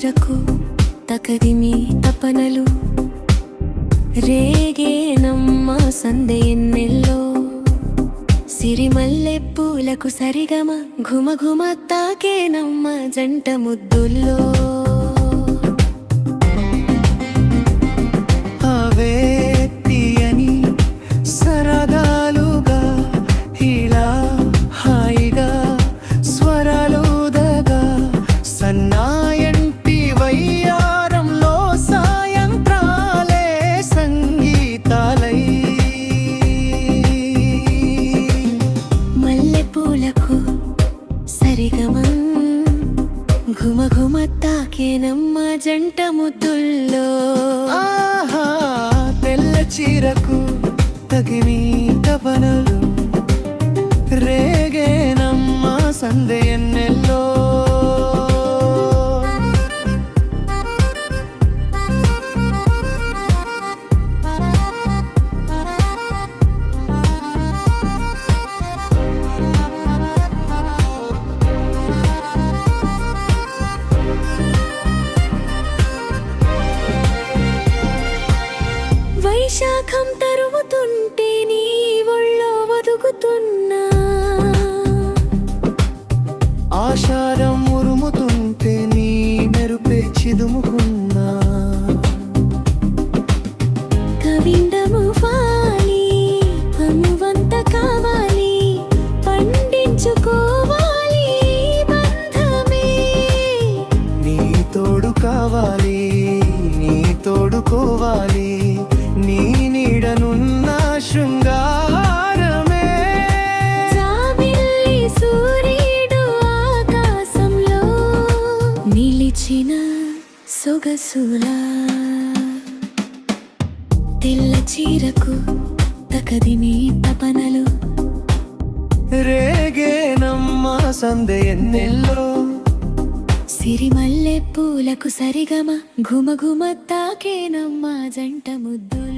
చీరకు తకదిమి తపనలు రేగేనమ్మ సందె ఎన్నెల్లో సిరిమల్లె పూలకు సరిగమ ఘుమ ఘుమ తాకేనమ్మ జంట ముద్దుల్లో అవే తీయని సరదాలుగా ఇలా హాయిగా స్వరాలుదగా సన్నాయంటి వయ్యారంలో సాయంత్రాలే సంగీతాలై మల్లెపూలకు సరిగమం ఘుమ ఘుమ తాకేనమ్మ జంట ముద్దుల్లో ఆహా తెల్ల చీరకు తగిమి తపనలు రేగేనమ్మ సందె ఎన్నెల్లో వైశాఖం తరుముతుంటే నీ ఒళ్ళో వదుకుతున్నా ఆషాఢం ఉరుముతుంటే నీ మెరుపే చిదుముకున్నా కవిండము వాలి అనువంత కావాలి పండించుకోవాలి బంధమే నీ తోడు కావాలి నీ తోడుకోవాలి నీ నీడనున్న శృంగారమే జాబిల్లి సూర్యుడు ఆకాశంలో నిలిచిన సొగసులా తెల్ల చీరకు తకదిమి తపనలు రేగేనమ్మ సందె ఎన్నెల్లో సిరిమల్లె పూలకు సరిగమ ఘుమ ఘుమ తాకేనమ్మ జంట ముద్దులు